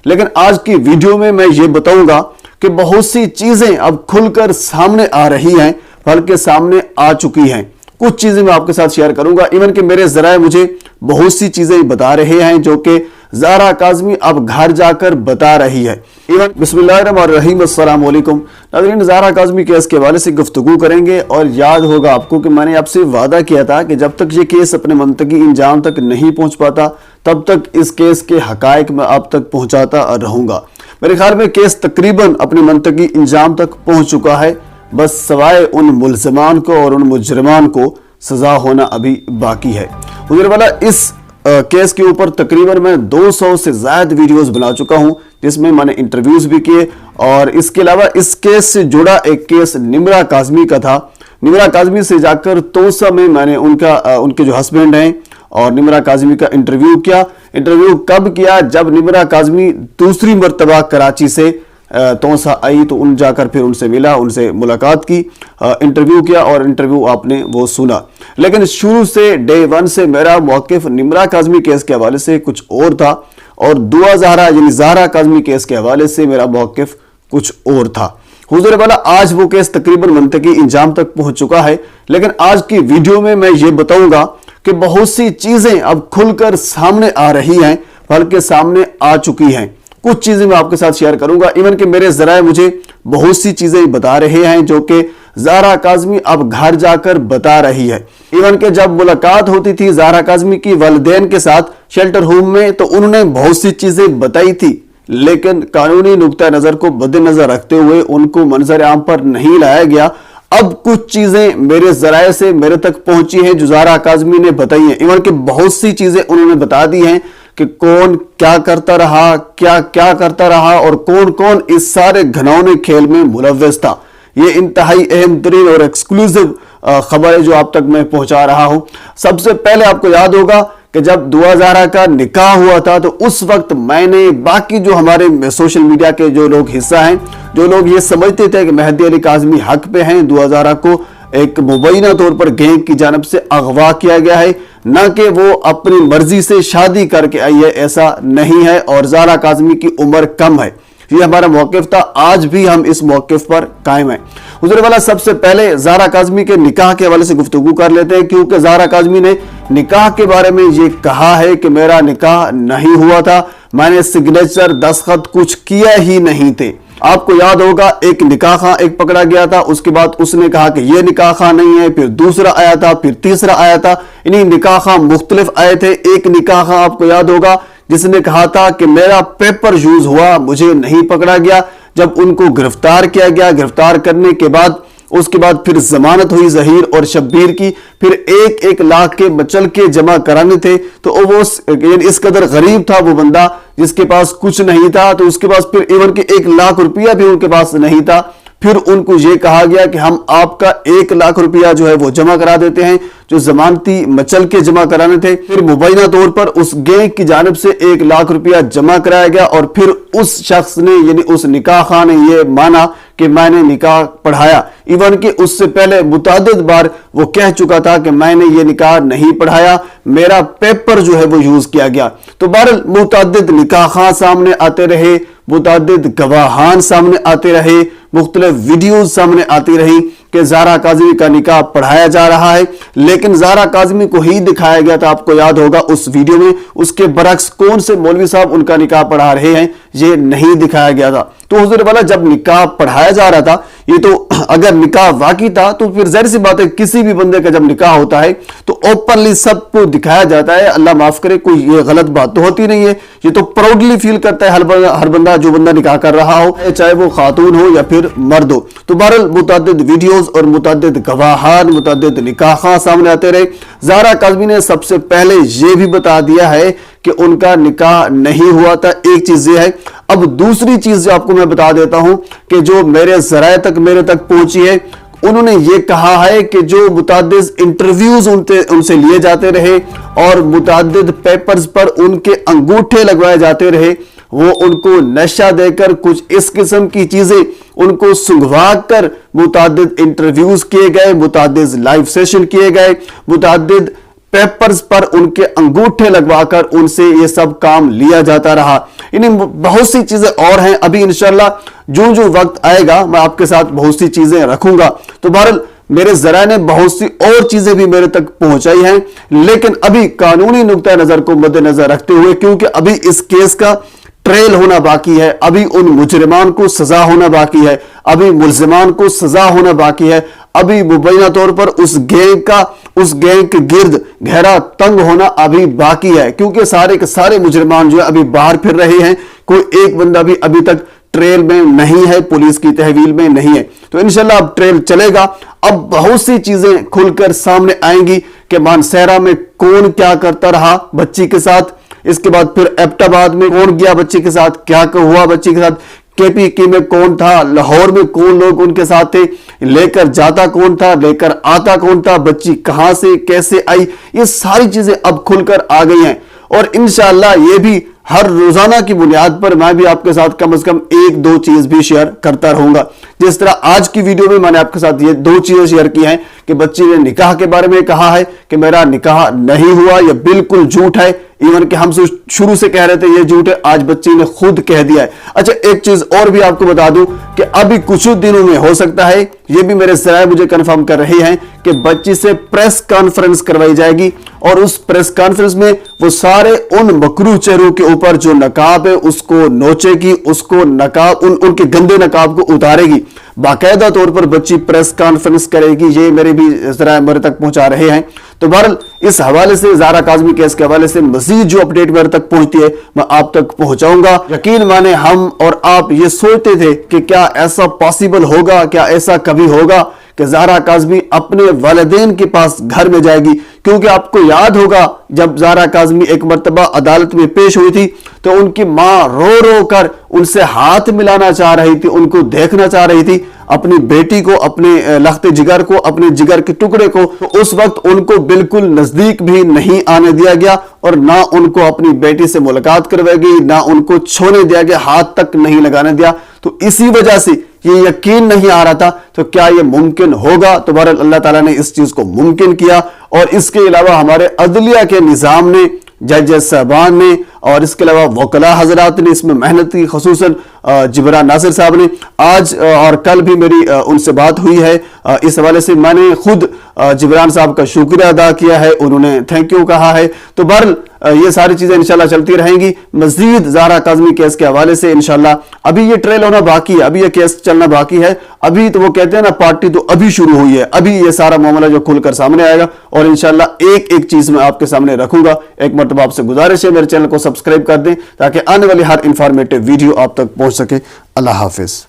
लेकिन आज की वीडियो में मैं ये बताऊंगा कि बहुत सी चीजें अब खुलकर सामने आ रही हैं, बल्कि सामने आ चुकी हैं। कुछ चीजें मैं आपके साथ शेयर करूंगा। इवन कि मेरे जराए मुझे बहुत सी चीजें बता रहे हैं जो कि ज़ारा काज़मी अब घर जाकर बता रही है। इवन बिस्मिल्लाहिर्रहमानिर्रहीम, अस्सलाम वालेकुम नाज़रीन, ज़ारा काज़मी केस के हवाले से गुफ्तगू करेंगे। और याद होगा आपको कि मैंने आपसे वादा किया था कि जब तक ये केस अपने मंतकी इंजाम तक नहीं पहुंच पाता तब तक इस केस के हकायक मैं आप तक पहुंचाता रहूंगा। मेरे ख्याल में केस तकरीबन अपने मंतकी इंजाम तक पहुंच चुका है, बस सवाए उन मुल्ज़मान को और उन मुजरिमान को सजा होना अभी बाकी है। हुज़ूर वाला, इस केस के ऊपर तकरीबन मैं 200 से ज़्यादा वीडियोस बना चुका हूं, जिसमें मैंने इंटरव्यूज भी किए। और इसके अलावा इस केस से जुड़ा एक केस निमरा काज़मी का था। निमरा काज़मी से जाकर तोसा में मैंने उनके जो हस्बैंड हैं और निमरा काज़मी का इंटरव्यू किया। इंटरव्यू कब किया? जब निमरा काज़मी दूसरी मरतबा कराची से तोसा आई तो उन जाकर फिर उनसे मिला, उनसे मुलाकात की, इंटरव्यू किया और इंटरव्यू आपने वो सुना। लेकिन शुरू से डे वन से मेरा मौक़िफ़ निमरा काज़मी केस के हवाले से कुछ और था और दुआ ज़हरा यानी ज़ारा काज़मी केस के हवाले से मेरा मौक़िफ़ कुछ और था। हुज़ूर वाला, आज वो केस तकरीबन मंतकी इंजाम तक पहुंच चुका है। लेकिन आज की वीडियो में मैं ये बताऊंगा कि बहुत सी चीजें अब खुलकर सामने आ रही हैं, बल्कि सामने आ चुकी हैं। कुछ चीजें मैं आपके साथ शेयर करूंगा। इवन कि मेरे जराए मुझे बहुत सी चीजें बता रहे हैं जो कि ज़ारा काज़मी अब घर जाकर बता रही है। इवन कि जब मुलाकात होती थी ज़ारा काज़मी की वालिदैन के साथ शेल्टर होम में, तो उन्होंने बहुत सी चीजें बताई थी, लेकिन कानूनी नुक्ता नजर को मद्देनजर रखते हुए उनको मंजर आम पर नहीं लाया गया। अब कुछ चीजें मेरे जराए से मेरे तक पहुंची हैं जो ज़ारा काज़मी ने बताई हैं। इवन कि बहुत सी चीजें उन्होंने बता दी हैं कि कौन क्या करता रहा, क्या क्या करता रहा और कौन कौन इस सारे घनौने खेल में मुलव्वस था। ये इंतहाई अहम तरीन और एक्सक्लूसिव खबर है जो आप तक मैं पहुंचा रहा हूं। सबसे पहले आपको याद होगा कि जब दुआ ज़हरा का निकाह हुआ था तो उस वक्त मैंने, बाकी जो हमारे सोशल मीडिया के जो लोग हिस्सा हैं, जो लोग ये समझते थे कि मेहदी अली काज़मी हक पे हैं, दुआ ज़हरा को एक मुबैना तौर पर गैंग की जानब से अगवा किया गया है, न कि वो अपनी मर्जी से शादी करके आई है, ऐसा नहीं है। और ज़ारा काज़मी की उम्र कम है, ये हमारा मौक़िफ़ था। आज भी हम इस मौक़िफ़ पर कायम हैं। हुज़ूर वाला, सबसे पहले ज़ारा काज़मी के निकाह के हवाले से गुफ्तगू कर लेते हैं, क्योंकि ज़ारा काज़मी ने निकाह के बारे में ये कहा है कि मेरा निकाह नहीं हुआ था, मैंने सिग्नेचर दस्तखत कुछ किया ही नहीं थे। आपको याद होगा एक निकाह खां एक पकड़ा गया था, उसके बाद उसने कहा कि यह निकाह खां नहीं है, फिर दूसरा आया था, फिर तीसरा आया था। इन्हीं निकाह खां मुख्तलिफ आए थे। एक निकाह खां आपको याद होगा जिसने कहा था कि मेरा पेपर यूज हुआ, मुझे नहीं पकड़ा गया। जब उनको गिरफ्तार किया गया, गिरफ्तार करने के बाद उसके बाद फिर जमानत हुई ज़हीर और शब्बीर की, फिर 1-1 लाख के मचल के जमा कराने थे। तो वो इस कदर गरीब था वो बंदा जिसके पास कुछ नहीं था, तो उसके पास फिर इवन के 1 लाख रुपया भी उनके पास नहीं था। फिर उनको ये कहा गया कि हम आपका 1 लाख रुपया जो है वो जमा करा देते हैं, जो जमानती मचल के जमा कराने थे। फिर मुबैना तौर पर उस गैंग की जानिब से 1 लाख रुपया जमा कराया गया और फिर उस शख्स ने यानी उस निकाह खां ने ये माना कि मैंने निकाह पढ़ाया। इवन कि उससे पहले मुतअद्दिद बार वो कह चुका था कि मैंने ये निकाह नहीं पढ़ाया, मेरा पेपर जो है वो यूज किया गया। तो बहरहाल मुतअद्दिद निकाह खां सामने आते रहे, मुतअद्दिद गवाहान सामने आते रहे, मुख्तलिफ वीडियोज सामने आती रही कि ज़ारा काज़मी का निकाह पढ़ाया जा रहा है, लेकिन ज़ारा काज़मी को ही दिखाया गया था। आपको याद होगा उस वीडियो में उसके बरक्स कौन से मौलवी साहब उनका निकाह पढ़ा रहे हैं, ये नहीं दिखाया गया था। तो हुज़ूर वाला, जब निकाह पढ़ाया जा रहा था, ये तो अगर निकाह वाकई था तो फिर जाहिर सी बात है किसी भी बंदे का जब निकाह होता है तो ओपनली सबको दिखाया जाता है। अल्लाह माफ करे, कोई ये गलत बात तो होती नहीं है। ये तो प्राउडली फील करता है हर बंदा जो बंदा निकाह कर रहा हो, चाहे वो खातून हो या फिर मर्द हो। तो बहरहाल मुतअद्दिद वीडियोस और मुतअद्दिद गवाहान, मुतअद्दिद निकाह खां सामने आते रहे। ज़ारा काज़मी ने सबसे पहले ये भी बता दिया है कि उनका निकाह नहीं हुआ था। एक चीज ये है। अब दूसरी चीज जो आपको मैं बता देता हूं कि जो मेरे ज़राए तक मेरे तक पहुंची है, उन्होंने ये कहा है कि जो मुतअद्दिद इंटरव्यूज उनसे लिए जाते रहे और मुतअद्दिद पेपर्स पर उनके अंगूठे लगवाए जाते रहे, वो उनको नशा देकर कुछ इस किस्म की चीजें उनको सुंघवा कर मुतअद्दिद इंटरव्यूज किए गए, मुतअद्दिद लाइव सेशन किए गए, मुतअद्दिद पेपर्स पर उनके अंगूठे लगवाकर उनसे ये सब काम लिया जाता रहा। इन्हें बहुत सी चीजें और हैं, अभी इंशाल्लाह जो जो वक्त आएगा मैं आपके साथ बहुत सी चीजें रखूंगा। तो बहरहाल मेरे ज़राए ने बहुत सी और चीजें भी मेरे तक पहुंचाई हैं, लेकिन अभी कानूनी नुक्ता नजर को मद्देनजर रखते हुए, क्योंकि अभी इस केस का ट्रेल होना बाकी है, अभी उन मुजरिमान को सजा होना बाकी है, अभी मुल्जिमान को सजा होना बाकी है, अभी मुबैना तौर पर उस गैंग के गिर्द गहरा तंग होना अभी बाकी है, क्योंकि सारे के सारे मुजरिमान जो है अभी बाहर फिर रहे हैं। कोई एक बंदा भी अभी तक ट्रेल में नहीं है, पुलिस की तहवील में नहीं है। तो इंशाल्लाह अब ट्रेल चलेगा। अब बहुत सी चीजें खुलकर सामने आएंगी कि मानसहरा में कौन क्या करता रहा बच्ची के साथ, इसके बाद फिर एबटाबाद में कौन गया बच्ची के साथ, क्या हुआ बच्ची के साथ, केपीके में कौन था, लाहौर में कौन लोग उनके साथ थे, लेकर जाता कौन था, लेकर आता कौन था, बच्ची कहां से कैसे आई, ये सारी चीजें अब खुलकर आ गई हैं। और इंशाअल्लाह ये भी हर रोजाना की बुनियाद पर मैं भी आपके साथ कम से कम एक दो चीज भी शेयर करता रहूंगा। जिस तरह आज की वीडियो में मैंने आपके साथ ये दो चीजें शेयर की हैं कि बच्ची ने निकाह के बारे में कहा है कि मेरा निकाह नहीं हुआ, यह बिल्कुल झूठ है, इवन कि हम शुरू से कह रहे थे ये झूठ है, आज बच्ची ने खुद कह दिया है। अच्छा, एक चीज और भी आपको बता दूं कि अभी कुछ दिनों में हो सकता है, ये भी मेरे ज़राए मुझे कंफर्म कर रही हैं कि बच्ची से प्रेस कॉन्फ्रेंस करवाई जाएगी और उस प्रेस कॉन्फ्रेंस में वो सारे उन मकरूह चेहरों के ऊपर जो नकाब है उसको नोचेगी, उसको नकाब उनके गंदे नकाब को उतारेगी। बाकायदा तौर पर बच्ची प्रेस कॉन्फ्रेंस करेगी, ये मेरे भी ज़राए मेरे तक पहुंचा रहे हैं। तो बहरहाल इस हवाले से, ज़ारा काज़मी केस के हवाले से मजीद जो अपडेट मेरे तक पहुंचती है मैं आप तक पहुंचाऊंगा। यकीन माने हम और आप ये सोचते थे कि क्या ऐसा पॉसिबल होगा, क्या ऐसा कभी होगा कि ज़ारा काज़मी अपने वालिदैन के पास घर में जाएगी, क्योंकि आपको याद होगा जब ज़ारा काज़मी एक मर्तबा अदालत में पेश हुई थी तो उनकी मां रो रो कर उनसे हाथ मिलाना चाह रही थी, उनको देखना चाह रही थी, अपनी बेटी को, अपने लख्ते जिगर को, अपने जिगर के टुकड़े को। तो उस वक्त उनको बिल्कुल नजदीक भी नहीं आने दिया गया और ना उनको अपनी बेटी से मुलाकात करवाई गई, ना उनको छूने दिया गया, हाथ तक नहीं लगाने दिया। तो इसी वजह से ये यकीन नहीं आ रहा था तो क्या ये मुमकिन होगा। तो बहरहाल अल्लाह ताला ने इस चीज को मुमकिन किया और इसके अलावा हमारे अदलिया के निजाम ने, जज साहबान ने और इसके अलावा वकला हजरात ने इसमें मेहनत की, खसूसन जिब्रान नासिर साहब ने। आज और कल भी मेरी उनसे बात हुई है, इस हवाले से मैंने खुद जिब्रान साहब का शुक्रिया अदा किया है, उन्होंने थैंक यू कहा है। तो बहरहाल ये सारी चीजें इंशाल्लाह चलती रहेंगी। मजीद ज़ारा काज़मी केस के हवाले से इंशाल्लाह अभी ये ट्रेल होना बाकी है, अभी ये केस चलना बाकी है। अभी तो वो कहते हैं ना, पार्टी तो अभी शुरू हुई है, अभी ये सारा मामला जो खुलकर सामने आएगा और इंशाल्लाह एक एक चीज मैं आपके सामने रखूंगा। एक मरतबा आपसे गुजारिश है मेरे चैनल को सब्सक्राइब कर दें ताकि आने वाली हर इंफॉर्मेटिव वीडियो आप तक पहुंच सके। अल्लाह हाफिज।